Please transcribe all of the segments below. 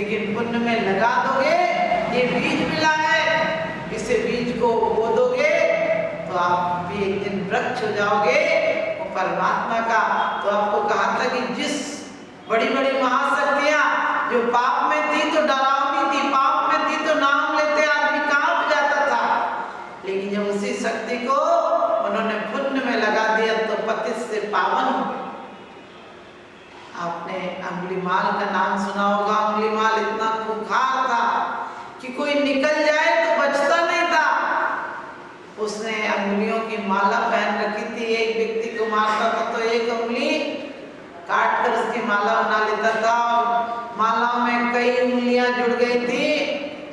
लेकिन पुण्य में लगा दोगे, ये बीज मिला है, इसे बीज को बो दोगे तो आप भी एक दिन वृक्ष हो जाओगे वो परमात्मा का। तो आपको कहा था कि जिस बड़ी बड़ी महाशक्तियां जो पाप में थी तो डरावनी थी, पाप में थी तो नाम लेते आदमी कांप जाता था, लेकिन जब उसी शक्ति को उन्होंने पुण्य में लगा दिया तो पतित से पावन हो गए। आपने अंगुलीमाल का नाम सुना होगा। अंगुलीमाल इतना खूंखार था कि कोई निकल जाए तो बचता नहीं था। उसने अंगुलियों की माला पहन रखी थी, एक व्यक्ति को मारता था तो एक अंगुली काट कर उसकी माला बना लेता था, और माला में कई उंगलियां जुड़ गई थी,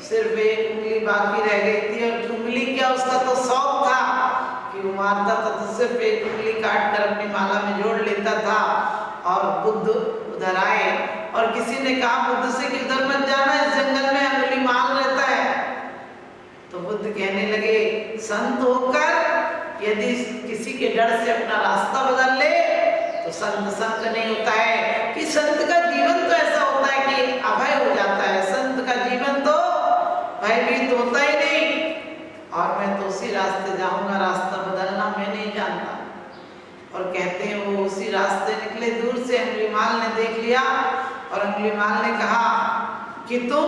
सिर्फ एक उंगली बाकी रह गई थी। और उंगली क्या, उसका तो शौक था कि वो मारता था तो सिर्फ एक उंगली काट कर अपनी माला में जोड़ लेता था। और बुद्ध उधर आए और किसी ने कहा बुद्ध से कि उधर मत जाना, इस जंगल में अंगुलीमाल रहता है। तो बुद्ध कहने लगे संत होकर यदि किसी के डर से अपना रास्ता बदल ले तो संत संत नहीं होता है, कि संत का जीवन तो ऐसा होता है कि अभय हो जाता है, संत का जीवन तो भयभीत होता ही नहीं। और मैं तो उसी रास्ते जाऊंगा, रास्ता बदलना मैं नहीं जानता। और कहते हैं वो उसी रास्ते निकले, दूर से अंगुलीमाल ने देख लिया और अंगुलीमाल ने कहा कि तुम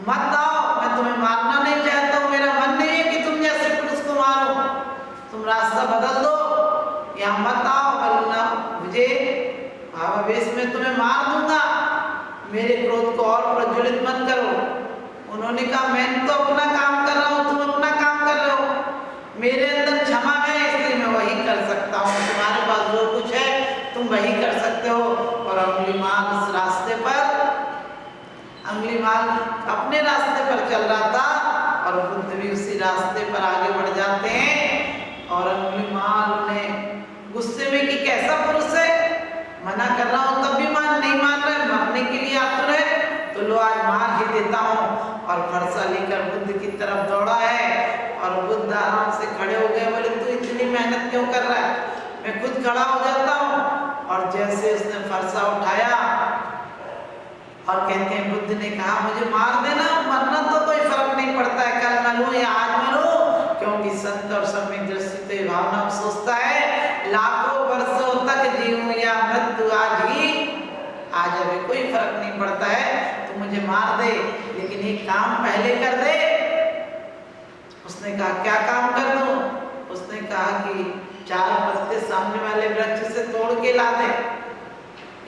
मत आओ, मैं तुम्हें मारना नहीं चाहता हूँ, मेरा मन नहीं है कि तुम जैसे पुरुष को मारो, तुम रास्ता बदल दो, यहाँ मत आओ, वरना मुझे भावावेश में तुम्हें मार दूंगा, मेरे क्रोध को और प्रज्वलित मत करो। उन्होंने कहा मैं तो अपना काम कर रहा हूँ, तुम अपना काम कर रहे हो, मेरे अंदर क्षमा है इसलिए मैं वही कर सकता हूँ, तुम्हारे पास जो कुछ है तुम वही कर सकते हो। और अंगुलीमाल उस रास्ते पर, अंगुलीमाल अपने रास्ते पर चल रहा था और बुद्ध भी उसी रास्ते पर आगे बढ़ जाते हैं। और अंगुलीमाल उन्हें गुस्से में कि कैसा पुरुष है, मना कर रहा हूँ तब भी नहीं मान रहा है, मरने के लिए आतुर है, तो लो आज मार ही देता हूँ। और फरसा लेकर बुद्ध की तरफ दौड़ा है और बुद्ध आराम से खड़े हो गए, बोले तू इतनी मेहनत क्यों कर रहा है, मैं खुद खड़ा हो जाता हूँ। और जैसे उसने फरसा उठाया और कहते हैं बुद्ध ने कहा मुझे मार देना, मरना तो कोई फर्क नहीं पड़ता है, कल मरूं या आज मरूं, क्योंकि संत और सम्यक दृष्टि तो ये भावना सोचता है लाखों वर्षों तक जीऊं या मृत्यु आज ही आ जाए, कोई फर्क नहीं पड़ता है, तू मुझे मार दे लेकिन एक काम पहले कर दे। उसने कहा क्या काम कर दूं? उसने कहा कि 4 पत्ते सामने वाले वृक्ष से तोड़ के ला दे।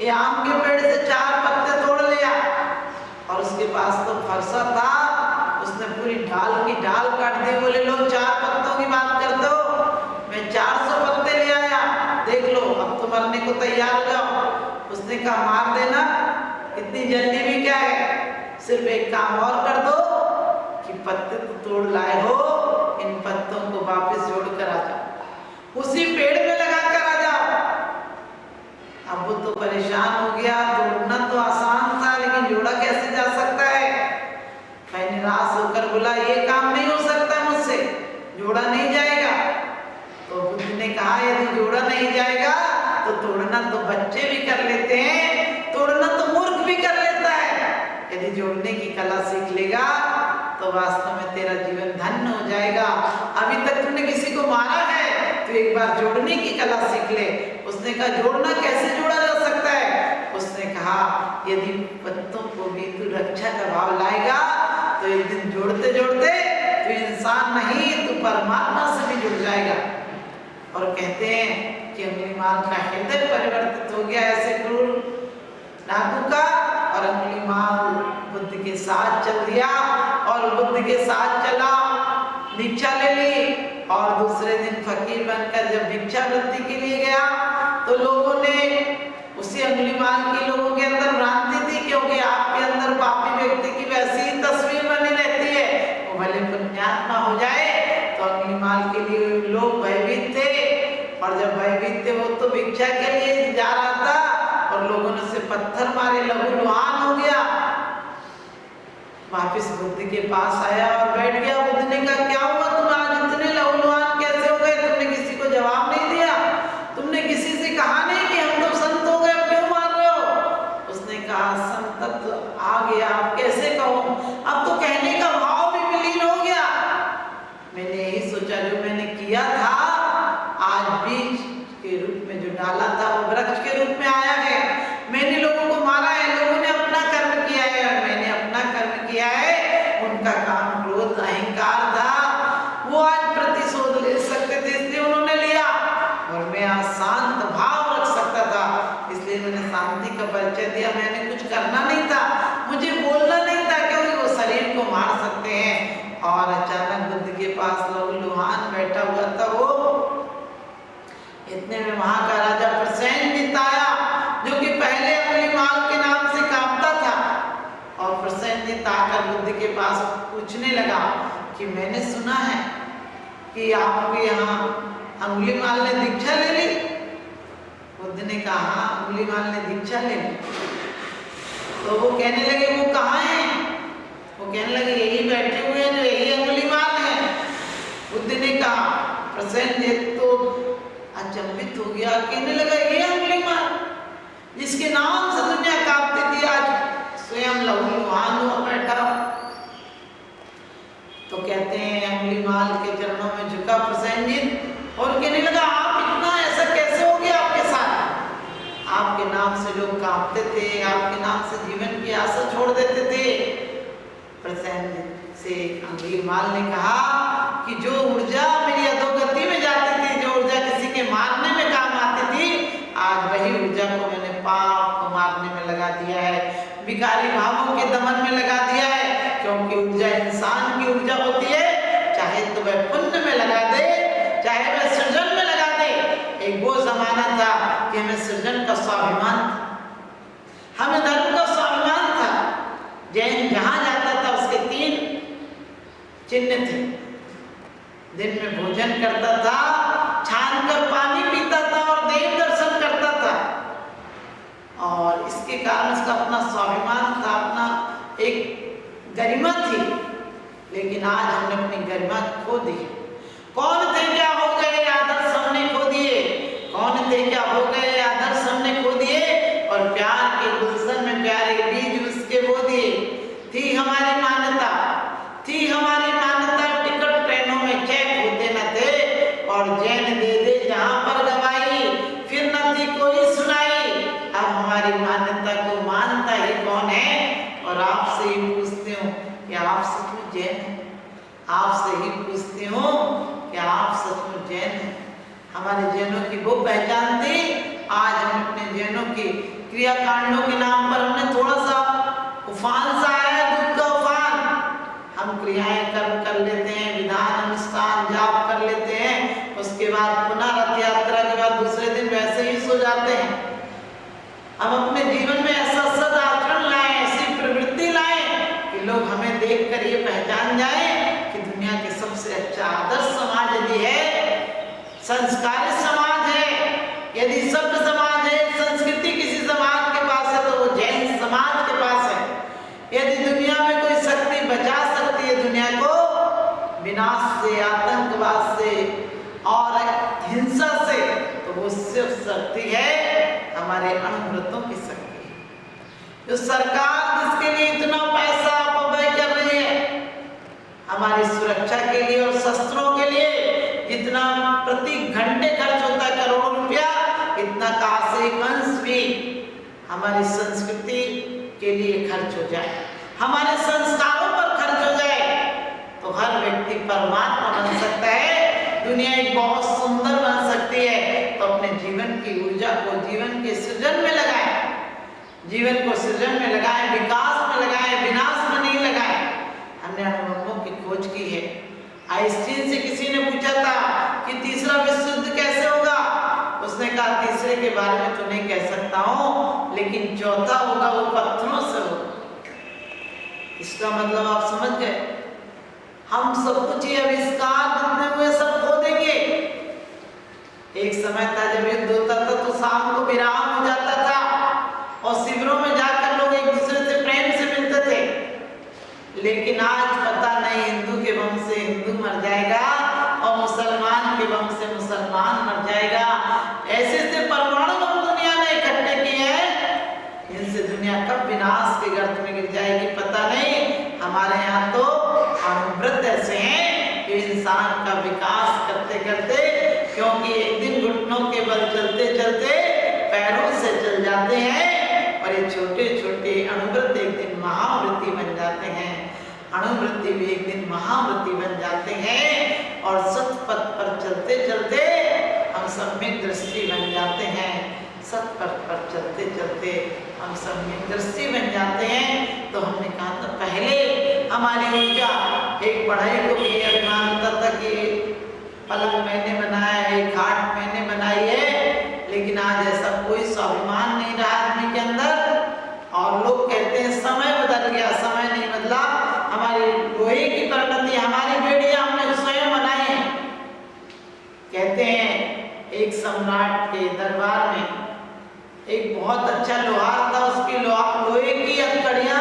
ये आम के पेड़ से 4 पत्ते तोड़ लिया और उसके पास तो फरसा था, उसने पूरी ढाल की ढाल काट दी। बोले लोग 4 पत्तों की बात करते हो, मैं 400 पत्ते ले आया, देख लो अब तो मरने को तैयार हो जाओ। उसने कहा मार देना, इतनी जल्दी भी क्या है, सिर्फ एक काम और कर दो कि पत्ते तो तोड़ लाए हो, इन पत्तों को वापस जोड़ कर आ जाओ, उसी पेड़ में लगा कर आ जाओ। अब वो तो परेशान हो गया, तोड़ना तो आसान था लेकिन जोड़ा कैसे जा सकता है। मैं निराश होकर बोला ये काम नहीं हो सकता मुझसे, जोड़ा नहीं जाएगा। तो बुद्ध ने कहा यदि जोड़ा नहीं जाएगा तो तोड़ना तो बच्चे भी कर लेते हैं, तोड़ना तो मूर्ख भी कर लेता है, यदि जोड़ने की कला सीख लेगा तो वास्तव में तेरा जीवन धन्य हो जाएगा। अभी तक तुमने किसी को मारा है तो एक बार जोड़ने की कला सीख ले। उसने कहा जोड़ना कैसे जोड़ा जा सकता है? उसने कहा यदि पत्तों को भी तू रक्षा का भाव लाएगा तो एक दिन जोड़ते जोड़ते तू इंसान नहीं तू परमात्मा से भी जुड़ जाएगा। और कहते हैं कि अंगुलीमाल का हृदय परिवर्तित हो गया ऐसे क्रूर डाकू का, और अंगुलीमाल बुद्ध के साथ चल दिया और बुद्ध के साथ चला, भिक्षा ले ली। और दूसरे दिन फकीर बनकर जब भिक्षा वृत्ति के लिए गया तो लोगों ने उसी अंगुलीमाल की लोगों के अंदर भ्रांति थी, क्योंकि आपके अंदर पापी व्यक्ति की वैसी ही तस्वीर बनी रहती है, वो भले पुण्यात्मा हो जाए। तो अंगुलीमाल के लिए लोग भयभीत थे, और जब भयभीत थे वो तो भिक्षा के लिए जा रहा था और लोगों ने उसे पत्थर मारे, लहूलुहान हो गया। वापिस बुद्ध के पास आया और बैठ गया। बुद्ध ने कहा क्या हुआ, तुम आज इतने लहूलुहान कैसे हो गए? तुमने किसी को जवाब नहीं दिया, तुमने किसी से कहा नहीं कि हम तो संत हो गए, क्यों मार रहे हो? उसने कहा संतत्व डाला था वो वृक्ष के रूप में आया है। मैंने लोगों को मारा है, लोगों ने अपना कर्म किया है और मैंने अपना कर्म किया है। उनका काम क्रोध अहंकार था, वो आज प्रतिशोध ले सकते थे इसलिए उन्होंने लिया, और मैं आज शांत भाव रख सकता था इसलिए मैंने शांति का परिचय दिया। मैंने कुछ करना नहीं था, मुझे बोलना नहीं था क्योंकि वो शरीर को मार सकते हैं। और अचानक बुद्ध के पास लहूलुहान बैठा हुआ था, वो इतने में वहां का राजा प्रसेनजित आया जो कि पहले अंगुलीमाल के नाम से कांपता था। और प्रसेनजित आकर बुद्ध के पास पूछने लगा कि मैंने सुना है कि आपके यहाँ अंगुलीमाल ने दीक्षा ले ली। बुद्ध ने कहा हाँ, अंगुलीमाल ने दीक्षा ले ली। तो वो कहने लगे वो कहाँ है? वो कहने लगे यही बैठे हुए हैं जो यही अंगुलीमाल है। बुद्ध ने कहा, प्रसेनजित तो अचंभित हो गया, कहने लगा ये अंगुलीमाल जिसके नाम से दुनिया कांपती थी आज स्वयं लहूलुहान हुआ बैठा। तो कहते हैं अंगुलीमाल के चरणों में झुका प्रसेनजित और कहने लगा आप इतना ऐसा कैसे हो गया आपके साथ? आपके नाम से लोग कांपते थे, आपके नाम से जीवन की आशा छोड़ देते थे। प्रसेनजित से अंगुलीमाल ने कहा कि जो ऊर्जा मेरी अधोगति में जाती थी, जो ऊर्जा किसी के मारने में काम आती थी, आज वही ऊर्जा को मैंने पाप को मारने में लगा दिया है, विकारी भावों के दमन में लगा दिया है। क्योंकि ऊर्जा इंसान की ऊर्जा होती है, चाहे तो वह पुण्य में लगा दे, चाहे वह सृजन में लगा दे। एक वो जमाना था कि हमें सृजन का स्वाभिमान था, हमें धर्म का स्वाभिमान था। जैन जहां जाता था उसके 3 चिन्ह थे। दिन में भोजन करता था, छान कर पानी पीता था और देव दर्शन करता था। और इसके कारण इसका अपना स्वाभिमान था, अपना एक गरिमा थी। लेकिन आज हमने अपनी गरिमा खो दी। कौन थे क्या हो गए आदर्श हमने खो दिए, कौन थे क्या हो गए आदर्श हमने खो दिए। और प्यार के गुलशन में प्यारे बीज उसके बो दिए। थी हमारी मान्यता, थी हमारी मान्यता, टिकट ट्रेनों में चेक होते न थे और जैन दे दे जहां पर गवाई, फिर न थी कोई सुनाई। अब हमारी मान्यता को मानता ही कौन है? और आपसे ही पूछती हूँ कि आप सचमुच जैन हैं? आपसे ही पूछती हूँ कि आप सचमुच जैन हैं? हमारे जैनों की वो पहचान थी, आज हम अपने जैनों की क्रियाकांडों के नाम पर हमने थोड़ा सा उफान सा आया, दूध का उफान। हम क्रियाएं कर्म कर लेते हैं, विधान अनुष्ठान जाप कर लेते हैं, उसके बाद पुनः रथ यात्रा के बाद दूसरे दिन वैसे ही सो जाते हैं। हम अपने जीवन में ऐसा सदाचरण लाएं, ऐसी प्रवृत्ति लाएं कि लोग हमें देखकर ये पहचान जाए कि दुनिया के सबसे अच्छा आदर्श समाज यदि है, संस्कारी समाज है, यदि सभ्य समाज है, संस्कृति किसी समाज के पास है तो वो जैन समाज के पास है। यदि दुनिया में कोई शक्ति बचा सकती है दुनिया को विनाश से, आतंकवाद से और हिंसा से, तो वो सिर्फ शक्ति है हमारे अणुव्रतों की शक्ति। जो सरकार जिसके लिए इतना पैसा अपव्यय कर रही है हमारी सुरक्षा के लिए और शस्त्रों के लिए, जितना प्रति घंटे खर्च होता है करोड़ों रुपया, इतना काश एक अंश भी हमारी संस्कृति के लिए खर्च हो जाए, हमारे संस्कारों पर खर्च हो जाए, तो हर व्यक्ति परमात्मा बन सकता है, दुनिया एक बहुत सुंदर बन सकती है। तो अपने जीवन की ऊर्जा को जीवन के सृजन में लगाएं, जीवन को सृजन में लगाएं, विकास में लगाएं, विनाश में नहीं लगाएं। हमने अनुभवों की खोज की है। आइंस्टीन से किसी ने पूछा था कि तीसरा विश्व युद्ध कैसे होगा, उसने कहा तीसरे के बारे में तो नहीं कह सकता हूं, लेकिन चौथा होगा वो पत्थरों से होगा। इसका मतलब आप समझ गए, हम सब कुछ ही आविष्कार जितने हुए सब खो देंगे। एक समय था जब युद्ध होता था तो शाम को विराम हो जाता था और शिविरों में जाकर लोग एक दूसरे से प्रेम से मिलते थे। लेकिन आज पता नहीं हिंदू के बम से हिंदू मर जाएगा और मुसलमान के बम से मुसलमान मर जाएगा। ऐसे ऐसे परमाणु बम दुनिया ने इकट्ठे किए हैं, इनसे दुनिया कब विनाश के गर्त में गिर जाएगी पता नहीं। हमारे यहाँ तो अणुव्रत ऐसे हैं कि इंसान का विकास करते करते, क्योंकि एक दिन घुटनों के बल चलते चलते पैरों से चल जाते हैं और ये छोटे छोटे अणुव्रत एक दिन महाव्रती बन जाते हैं। अणुव्रती भी एक दिन महाव्रती बन जाते हैं और सतपथ पर चलते चलते हम सम्यक दृष्टि बन जाते हैं। सतपथ पर चलते चलते हम सम्यक दृष्टि बन जाते हैं। तो हमने कहा था पहले हमारी ऊर्जा एक पढ़ाई को भी अभिमान होता था कि पलंग मैंने बनाया है, खाट मैंने बनाई है, लेकिन आज ऐसा कोई स्वाभिमान नहीं रहा आदमी के अंदर। और लोग कहते हैं समय बदल गया, समय नहीं बदला। हमारी लोहे की परिणति, हमारी बेड़ियां हमने स्वयं बनाई है। कहते हैं एक सम्राट के दरबार में एक बहुत अच्छा लोहार था, उसकी लोहे की हथकड़ियां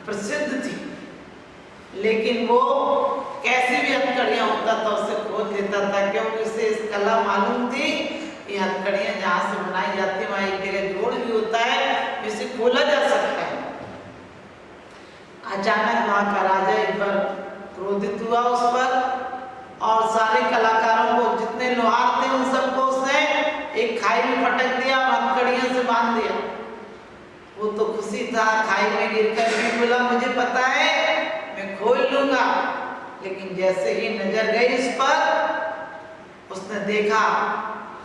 प्रसिद्ध थी, लेकिन वो कैसी भी हथकड़ियां होता था उसे खोद लेता था, क्योंकि उसे इस कला मालूम थी कि हथकड़ियां जहाँ से बनाई जाती है वहाँ एक जगह जोड़ भी होता है, जिसे खोला जा सकता है। अचानक वहाँ का राजा एक बार क्रोधित हुआ उस पर और सारे कलाकारों को, जितने लोहार थे उन सबको उसने एक खाई में पटक दिया और हथकड़ियों से बांध दिया। वो तो खुशी था, खाई में गिरकर भी बोला मुझे पता है मैं खोल लूंगा, लेकिन जैसे ही नजर गई इस पर उसने देखा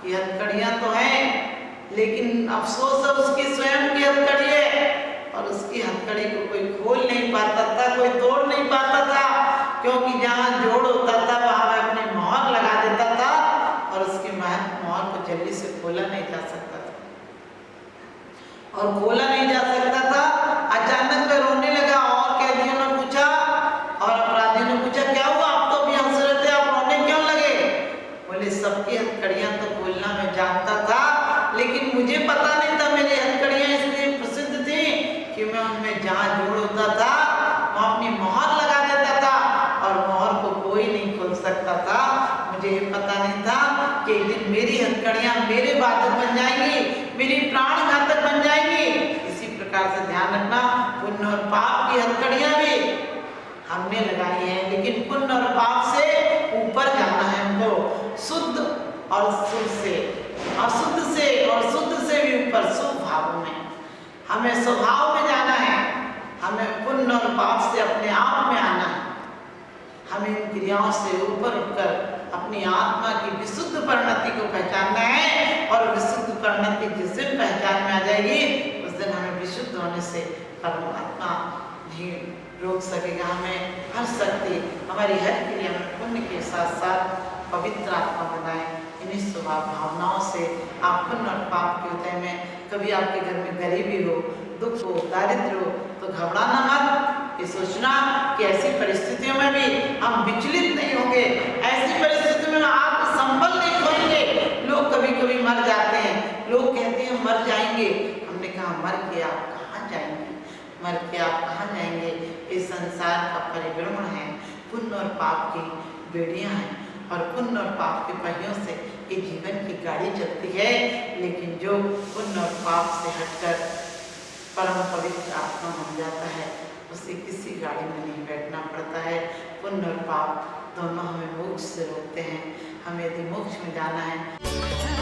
कि हथकड़ियां तो हैं, लेकिन अफसोस है उसकी स्वयं की हथकड़ी है और उसकी हथकड़ी को कोई खोल नहीं पाता था, कोई तोड़ नहीं पाता था, क्योंकि जहाँ जोड़ होता था वहां वह अपनी मोहर लगा देता था और उसकी मोहर को जल्दी से खोला नहीं जा सकता था। और खोला नहीं जा सकता था। अचानक वह रोने लगा और कैदियों ने पूछा और अपराधियों ने पूछा क्या हुआ, आप तो अभी हंस रहे थे, आप रोने क्यों लगे? बोले सबकी हथकड़ियां तो खोलना मैं जानता था, लेकिन मुझे पता नहीं था मेरी हथकड़ियां इसलिए प्रसिद्ध थी कि मैं उनमें जहाँ जोड़ होता था वहाँ अपनी मोहर लगा देता था और मोहर को कोई नहीं खोल सकता था। मुझे ये पता नहीं था कि एक दिन मेरी हथकड़ियां मेरे बाधक बन जाएंगी, मेरी प्राण घातक बन जाएंगी। इसी प्रकार से ध्यान रखना, पुण्य और पाप की हथकड़ियां भी हमने लगाई है, लेकिन पुण्य और पाप से ऊपर जाना है हमको, शुद्ध और शुद्ध से, अशुद्ध से और शुद्ध से भी ऊपर स्वभाव में हमें स्वभाव में जाना है। हमें पुण्य और पाप से अपने आप में आना है। हमें इन क्रियाओं से ऊपर उठकर अपनी आत्मा की विशुद्ध परिणति को पहचानना है और विशुद्ध परिणति जिस दिन पहचान में आ जाएगी उस दिन हमें विशुद्ध होने से परमात्मा भी रोक सकेगा। हमें हर शक्ति हमारी हर क्रिया में पुण्य के साथ साथ पवित्र आत्मा बनाए। इन्हीं स्वभाव भावनाओं से आप पुण्य और पाप के उदय में, कभी आपके घर में गरीबी हो, दुख हो, दारिद्र हो तो घबराना मत। ये सोचना कि ऐसी परिस्थितियों में भी हम विचलित नहीं होंगे, ऐसी परिस्थितियों में आप संबल नहीं खोएंगे। लोग कभी कभी मर जाते हैं, लोग कहते हैं मर जाएंगे। हमने कहा मर के आप कहाँ जाएंगे, मर के आप कहाँ जाएंगे? इस संसार का परिभ्रमण है, पुण्य और पाप की बेड़ियां हैं और पुण्य और पाप के पहियों से ये जीवन की गाड़ी चलती है। लेकिन जो पुण्य और पाप से हटकर परम पवित्र आत्मा बन जाता है उसे किसी गाड़ी में नहीं बैठना पड़ता है। पुण्य और पाप दोनों हमें मोक्ष से रोकते हैं। हमें यदि मोक्ष में जाना है